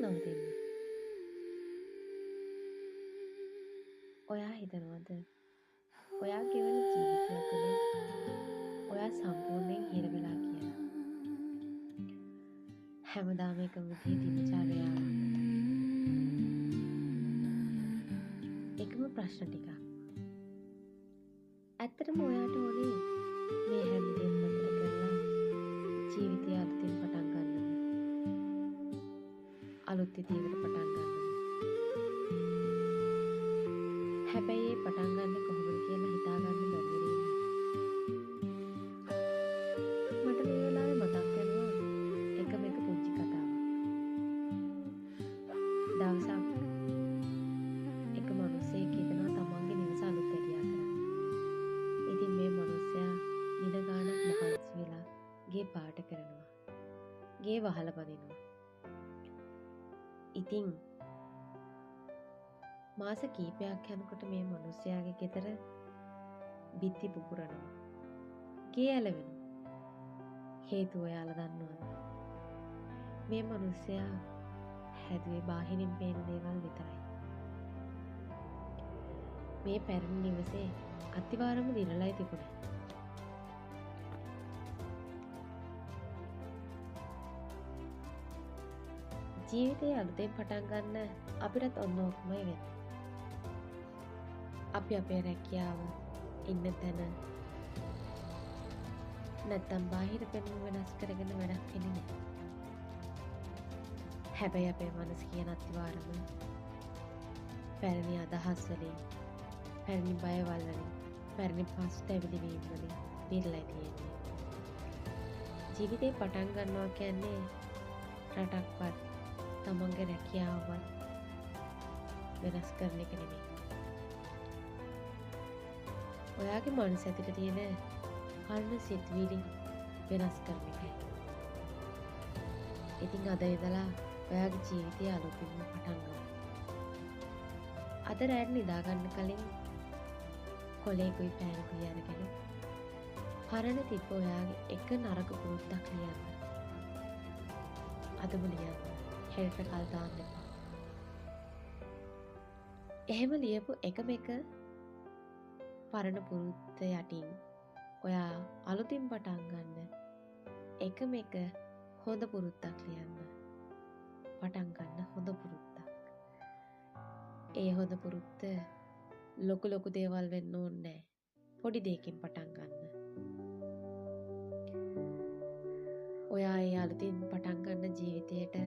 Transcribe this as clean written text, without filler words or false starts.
නවතින්න. ඔයා හිතනවද ඔයා ගෙවන ජීවිතය තුළින් ඔයා සම්පූර්ණයෙන් හිර වෙලා කියලා? හැමදාම එකම විදිහේ දිනචර්යාවක්, එකම ප්‍රශ්න ටිකක්. ඇත්තටම ඔයාට ඕනේ මේ හැමදේම නතර කරලා ජීවිතය අලුතින් පටන් ගන්නද? අලුත් විදියකට පටන් ගන්නද? හැබැයි ඒ පටන් ගන්න කොහොමද කියලා හිතා ගන්න බැරුව ඉන්නේ. මට මේ වෙලාවේ මතක් වෙනවා එකම එක පුංචි කතාවක්. දවසක් එක මිනිහෙක් හිතනවා තමන්ගේ නිවස අලුත් වැඩියා කරන්න. ඉතින් මේ මිනිහයා දින ගාණක් මහන්සි වෙලා ගේ පාට කරනවා. ගේ වහලා බඳිනවා. ඉතින් මාස කීපයක් යනකොට මේ මිනිහයාගේ ගෙදර බිත්ති පුපුරනවා. ගේ ඇලවෙනවා. හේතුව ඔයාලා දන්නවද? මේ මිනිහයා හැදුවේ බාහිරින් පේන දේවල් විතරයි. මේ පැරණි නිවසේ අතිවාරම දිනලයි තිබුණේ. ජීවිතේ අලුතෙන් පටන් ගන්න අපිටත් ඔන්න ඔක්කොමයි වෙන්නේ. අපි අපේ රැකියාව, ඉන්න තැන නැත්තම් බාහිර පෙනුම වෙනස් කරගෙන වැඩක් වෙන්නේ නැහැ. හැබැයි අපේ මනස කියන අතිවාරම පැරණි අදහස් වලින්, පැරණි බයවල් වලින්, පැරණි පසුතැවිලි වීම වලින් පිරලා තියෙන්නේ. ජීවිතේ පටන් ගන්නවා කියන්නේ රටක්වත් තමන්ගේ රැකියාවවත් වෙනස් කරන එක නෙමෙයි. ඔයාගේ මනස ඇතුලේ තියෙන කර්ණ සිතුවිලි වෙනස් කරන එකයි. ඉතින් අද ඉඳලා ඔයාගේ ජීවිතය අලුතින්ම පටන් ගන්න. අද රැට නිදා ගන්න කලින් කොලේකුයි පෑනකුයි අරගෙන පරණ තිබ්බ ඔයාගේ එක නරක පුරුද්දක් ලියන්න. අදම ලියන්න. හෙට කල් දාන්න එපා. එහෙම ලියපු එකම එක පරණ පුරුද්ද යටින් ඔයා අලුතින් පටන් ගන්න එකම එක හොඳ පුරුද්දක් ලියන්න. පටන් ගන්න හොඳ පුරුද්දක්. ඒ හොඳ පුරුද්ද ලොකු දේවල් වෙන්න ඕනේ නැහැ. පොඩි දෙයකින් පටන් ගන්න. ඔයා ඒ අලුතින් පටන් ගන්න ජීවිතයට